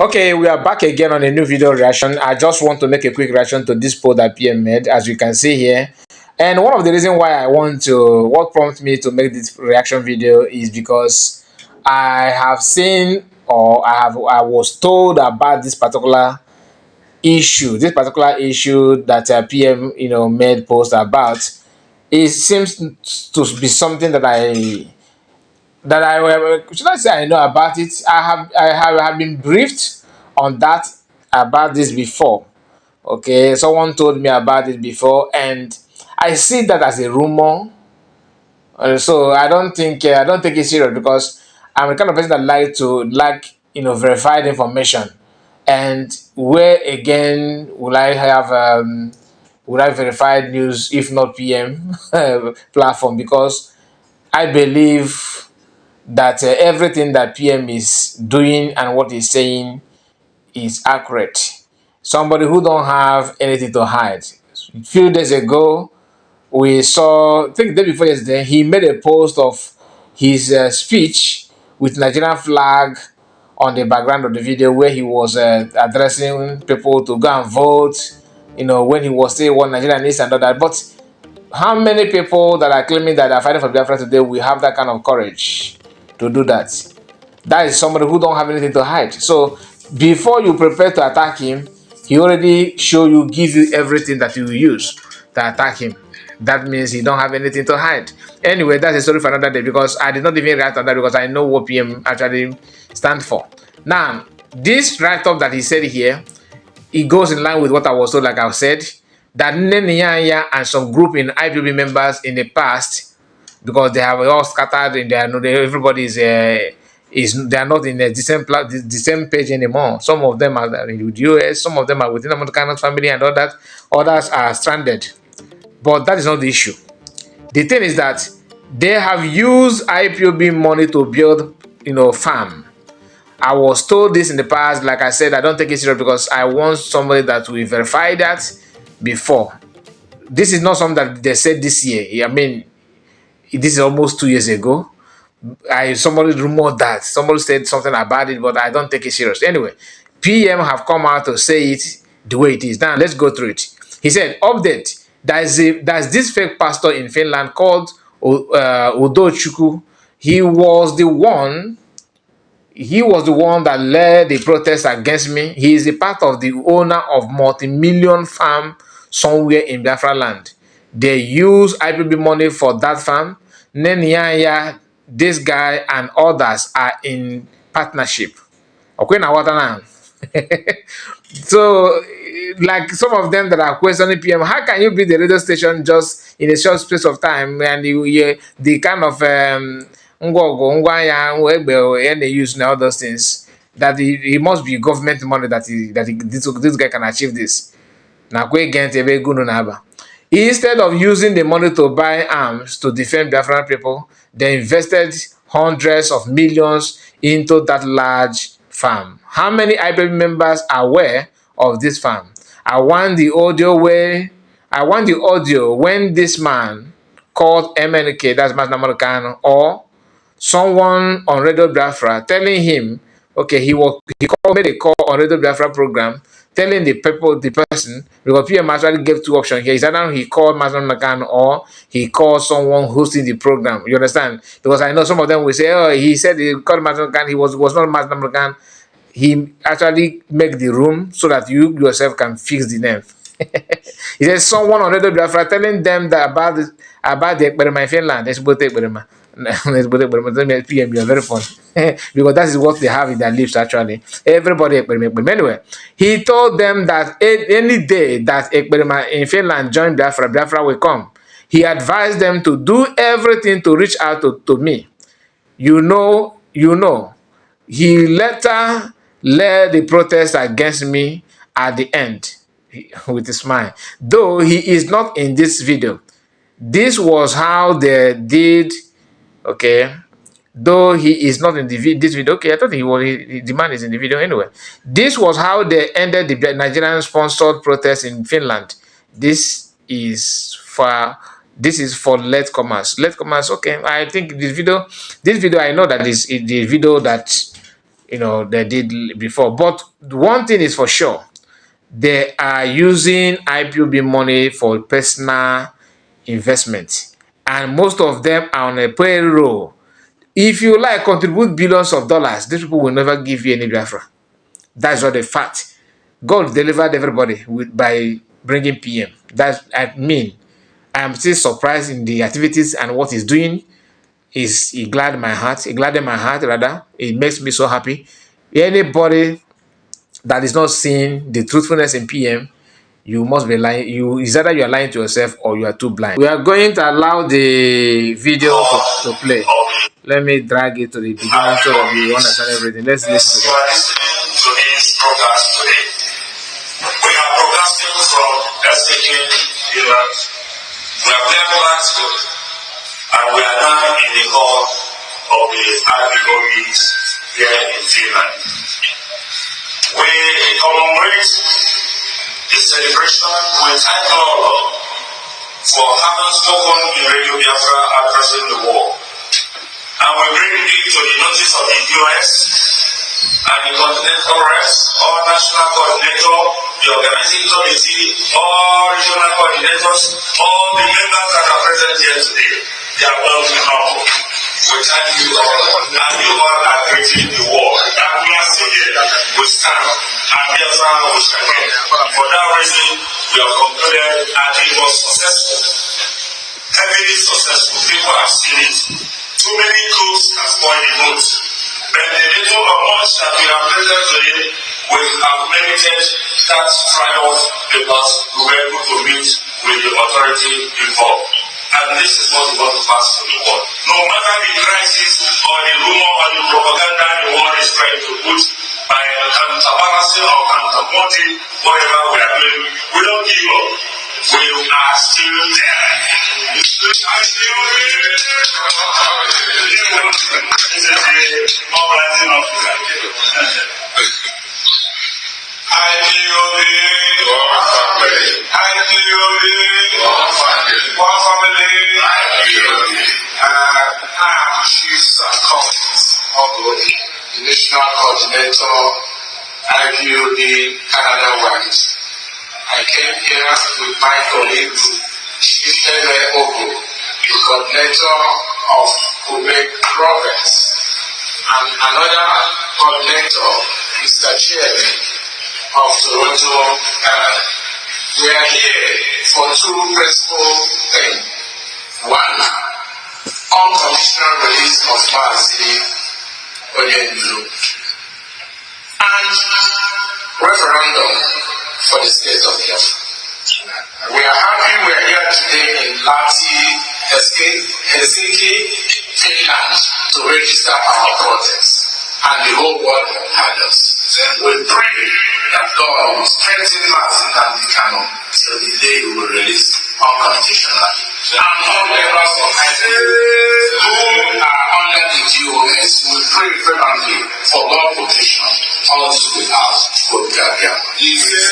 Okay, we are back again on a new video reaction. I just want to make a quick reaction to this poll that PM made, as you can see here. And one of the reasons why what prompted me to make this reaction video is because I have seen, or I was told about this particular issue that PM, made post about. It seems to be something that I should I say I know about it. I have been briefed on that about this before. Okay, someone told me about it before, and I see that as a rumor. So I don't think it's serious because I'm the kind of person that like verified information. And where again will I verified news if not PM platform? Because I believe that everything that PM is doing and what he's saying is accurate. Somebody who don't have anything to hide. A few days ago, we saw, I think the day before yesterday, he made a post of his speech with Nigerian flag on the background of the video where he was addressing people to go and vote. When he was saying what Nigeria needs and all that. But how many people that are claiming that are fighting for Biafra today will have that kind of courage to do that? That is somebody who don't have anything to hide. So before you prepare to attack him, he already give you everything that you will use to attack him. That means he don't have anything to hide. Anyway, that's a story for another day because I did not even write on that because I know what PM actually stand for. Now, this write-up that he said here, it goes in line with what I was told, like I said, that Nenianya and some group in IPOB members in the past, because they have all scattered in there, everybody is they are not in the same page anymore. Some of them are in the US, some of them are within the American family and all that. Others are stranded. But that is not the issue. The thing is that they have used IPOB money to build, farm. I was told this in the past. Like I said, I don't take it serious because I want somebody that will verify that before. This is not something that they said this year. I mean, this is almost 2 years ago. Somebody rumored that. Somebody said something about it, but I don't take it serious. Anyway, PM have come out to say it the way it is. Now, let's go through it. He said, update. There's this fake pastor in Finland called Udochukwu. He was the one that led the protest against me. He is a part of the owner of multi-million farm somewhere in Biafra land. They use IPB money for that farm. Nenianya, this guy and others are in partnership. Okay, now what now? So, like some of them that are questioning PM, how can you be the radio station just in a short space of time and the kind of they use and all those things, that it must be government money this guy can achieve this. Instead of using the money to buy arms to defend Biafran people, they invested hundreds of millions into that large farm. How many IPOB members are aware of this farm? I want the audio when this man called MNK, that's Master Americano, or someone on Radio Biafra telling him, okay, made a call on Radio Biafra program telling the person, because PM actually gave two options here. Is either he called Master McCann or he called someone hosting the program. You understand? Because I know some of them will say, oh, he said he called Master McCann, he was not Master McCann. He actually make the room so that you yourself can fix the name. He says someone on Radio Biafra telling them that about the experiment in Finland. PM, you're very funny. Because that is what they have in their lips actually. Everybody experiment. But anyway, he told them that any day that experiment in Finland join Biafra will come. He advised them to do everything to reach out to me. You know. He later led the protest against me at the end with a smile. Though he is not in this video. This was how they did, okay? Though he is not in this video. Okay, I thought the man is in the video anyway. This was how they ended the Nigerian-sponsored protest in Finland. This is for latecomers. Latecomers, okay. I think this video, I know that is the video that they did before. But one thing is for sure, they are using IPOB money for personal investment, and most of them are on a payroll. If you like contribute billions of dollars, these people will never give you any Biafra. That's not the fact. God delivered everybody by bringing PM. I'm still surprised in the activities and what he's doing. It gladdened my heart. It gladdened my heart, rather. It makes me so happy. Anybody that is not seeing the truthfulness in PM, you must be lying. It's either you are lying to yourself or you are too blind. We are going to allow the video to play. Let me drag it to the beginning so that you understand everything. Let's listen to that. To this broadcast today. We are broadcasting from SAK Finland. We have left Glasgow and we are now in the hall of the IPOBs here in Finland. We commemorate the celebration with thank God for having spoken in Radio Biafra addressing the war. And we bring it to the notice of the US and the Continental Reps, all national coordinator, the organizing committee, all regional coordinators, all the members that are present here today. They are well humble. We thank you all, and you all are creating the war. And we are still here. We stand, and therefore we shall get. For that reason, we have concluded and it was successful. Heavily successful. People have seen it. Too many cooks have spoiled the vote. But the little or much that we have present today, we have merited that triumph because we were able to meet with the authority involved. And this is what we want to pass to the world. No matter the crisis or the rumor or the propaganda the world is trying to put by counterbalancing or counterpunting whatever we are doing, we don't give up. We are still there. This is the mobilizing of IPOB, one family. IPOB, one family. One family. IPOB. I'm Chief Sarkophis Ogodi, the National Coordinator, IPOB Canada White. I came here with my colleagues, Chief Eme Ogo, the Coordinator of Quebec Province, and another coordinator, Mr. Chairman of Toronto, Canada. We are here for two principal things. One, unconditional release of Mazi Onyendu, and referendum for the state of Biafra. We are happy we are here today in Helsinki, Finland, to register our protest, and the whole world had us. We pray that God will strengthen Martin and the canon till the day we will release unconditionally. And all members of IPOB who are under the GOS will pray fervently for God's protection also without Biafra. This is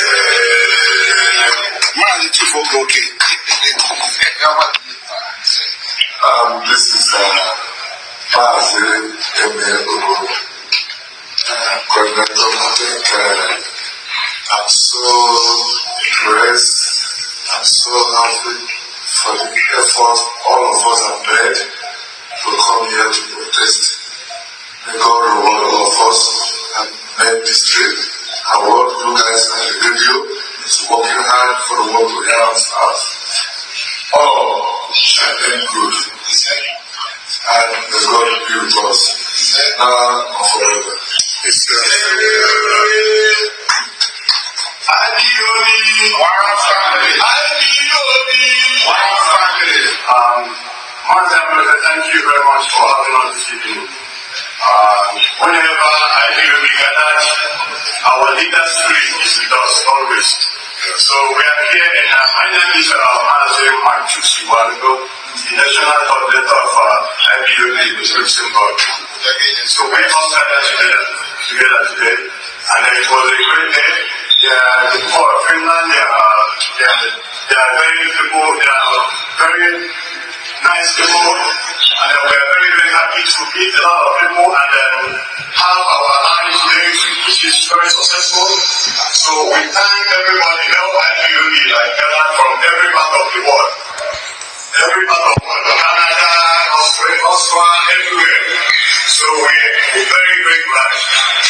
Mazi Eme Ogo, coordinator. I think I'm so impressed. I'm so happy for the effort all of us have made to come here to protest. May God reward all of us and make this trip. And what you guys at the radio is working hard for the world to hear us out. All shall end good. And may God be with us now and forever. IPOB, one family. IPOB, one family. Thank you very much for having us this evening. Whenever IPOB gathered, our leader spirit is with us always. So we are here, and my name is Mazi Onyendu, the National Coordinator of IPOB in Luxembourg. So we all gathered together today, and it was a great day. The people of Finland, they are very people, they are very nice people, and we are very, very happy to meet a lot of people and have our lives line today, which is very successful. So we thank everybody, IPOB, like Ella, from every part of the world. Every part of the world, Canada, Australia, everywhere. So we're very, very glad.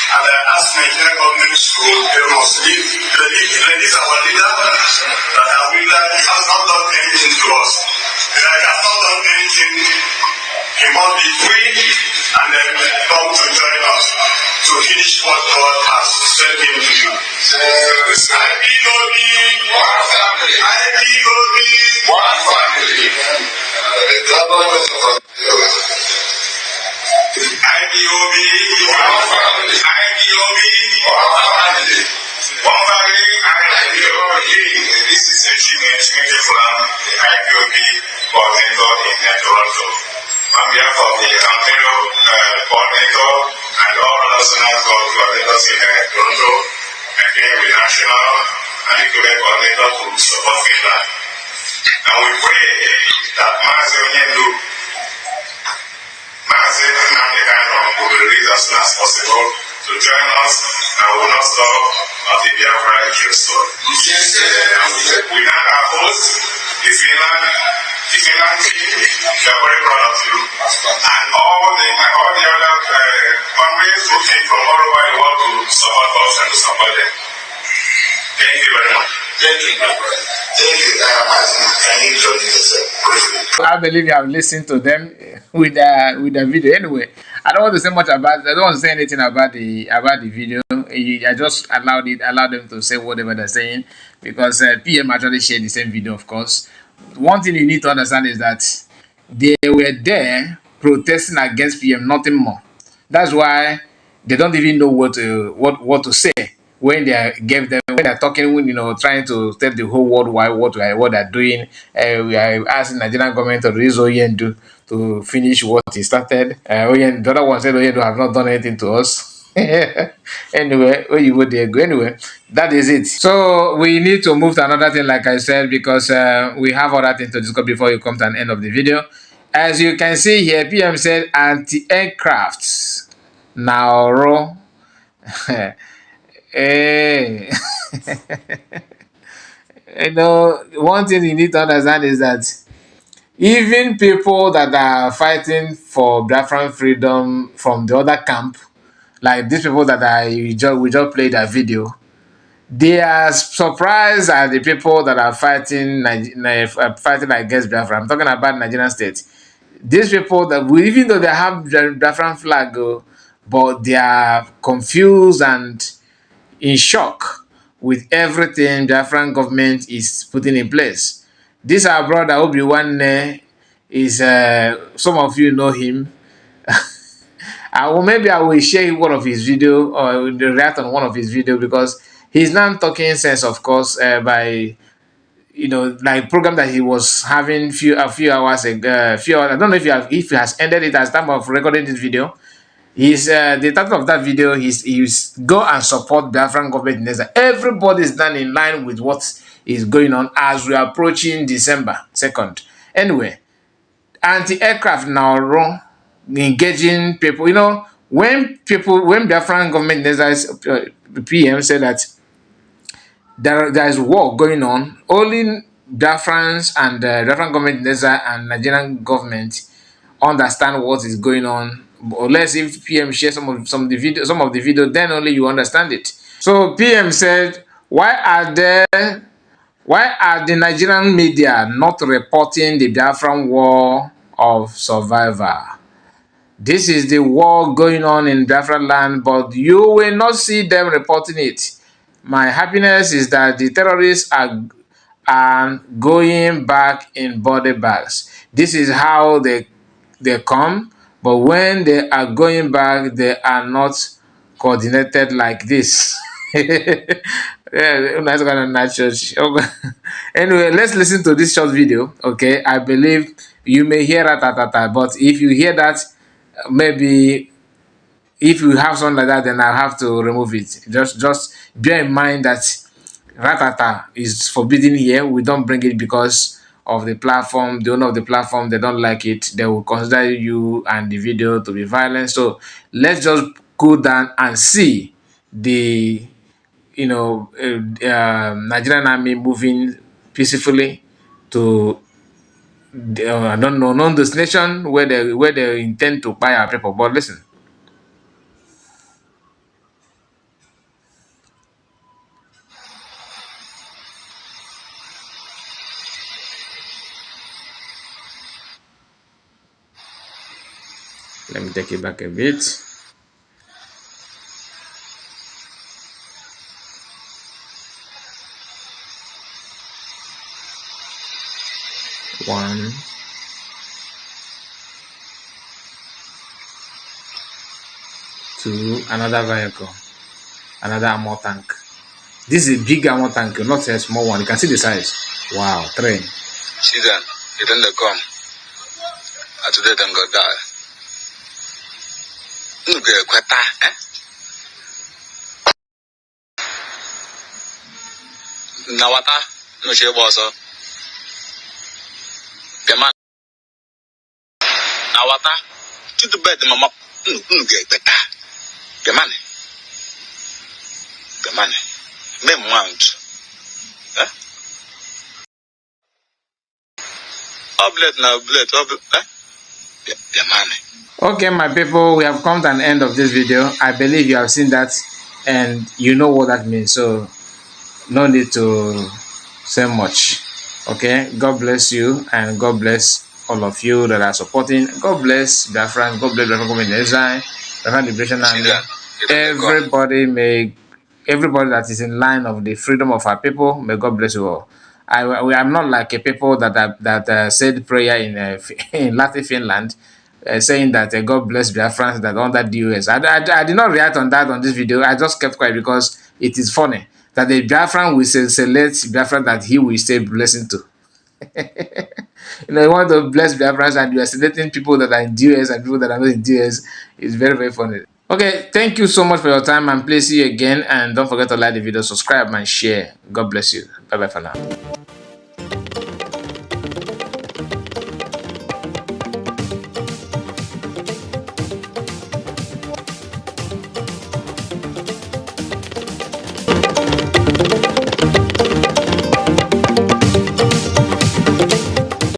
And I asked Nigerian government to, they must leave, this our leader, that our leader, he has not done anything to us. He has not done anything. He must be free and then come to join us to finish what God has sent him to do. IPOB, one family. IPOB, one family. The government of IPOB, one family. IPOB, one family. One family, IPOB. This is a Chineke from the IPOB coordinator in Toronto. On behalf of the Ontario coordinator and all other zonal coordinators in Toronto, I came with national and the Quebec coordinator to support Finland. And we pray that Mazi Onyendu, Mazi Nnamdi will be released as soon as possible to join us, and we will not stop at the Biafra issue story. We thank our host, the Finland team. We are very proud of you, and all the other comrades who came from all over the world to support us and to support them. Thank you very much. Thank you, my brother. Thank you. Can you join yourself briefly? I believe you have listened to them with the video. Anyway, I don't want to say much about. I don't want to say anything about the video. I just allowed them to say whatever they're saying because PM actually shared the same video, of course. One thing you need to understand is that they were there protesting against PM, nothing more. That's why they don't even know what to say when they're talking, trying to tell the whole world what they're doing. We are asking Nigerian government to release Oyendu to finish what he started. The other one said Oyendu have not done anything to us. Anyway, where you go there go. Anyway, that is it. So we need to move to another thing, like I said, because we have other things to discuss before you come to an end of the video. As you can see here, PM said anti-aircraft now. Hey. One thing you need to understand is that even people that are fighting for Biafran freedom from the other camp, like these people that we just played that video, they are surprised at the people that are fighting against Biafra. I'm talking about Nigerian state. These people even though they have Biafran flag, but they are confused and in shock with everything the Biafran government is putting in place. This our brother Obi-Wan is some of you know him. Maybe I will share one of his video or react on one of his video because he's now talking sense, of course, by like program that he was having a few hours ago. I don't know if he has ended it as time of recording this video. He's the title of that video is go and support the Biafran government. Everybody is done in line with what is going on as we are approaching December 2nd. Anyway, anti-aircraft now wrong engaging people. When Biafran government PM said that there is war going on, only Biafrans and Biafran government and Nigerian government understand what is going on. Unless if PM share some of the video, then only you understand it. So PM said, why are the Nigerian media not reporting the Biafran war of survivor? This is the war going on in Biafran land, but you will not see them reporting it. My happiness is that the terrorists are going back in body bags. This is how they come, but when they are going back, they are not coordinated like this. Anyway, let's listen to this short video. Okay, I believe you may hear that, but if you hear that, maybe if you have something like that, then I'll have to remove it. Just bear in mind that ratata is forbidden here. We don't bring it because of the platform. The owner of the platform, they don't like it. They will consider you and the video to be violent. So let's just go down and see the Nigerian army moving peacefully to I don't know known destination where they intend to buy our people. But listen, let me take it back a bit. One, two, another vehicle, another ammo tank. This is a big ammo tank, not a small one. You can see the size. Wow, three. See them, they don't come. And today they go die. Okay, kweta, eh? Nawata, no she boss. Yaman. Nawata, to the bed, mama. Okay, kweta. Yaman. Yaman. Me mount. Eh? Oblet now, oblet, eh? Yaman. Okay, my people, we have come to an end of this video. I believe you have seen that and you know what that means. So no need to say much. Okay, God bless you and God bless all of you that are supporting. God bless Biafran, God bless Biafran Government Design, Biafran Liberation Army. Everybody that is in line of the freedom of our people, may God bless you all. We am not like a people that said prayer in Latin Finland, saying that God bless Biafrans that under the US. I did not react on that on this video. I just kept quiet because it is funny that the Biafran will select Biafran that he will say blessing to. You want to bless Biafrans and you are selecting people that are in US and people that are not in US. It's very, very funny. Okay, thank you so much for your time and please see you again. And don't forget to like the video, subscribe and share. God bless you. Bye bye for now.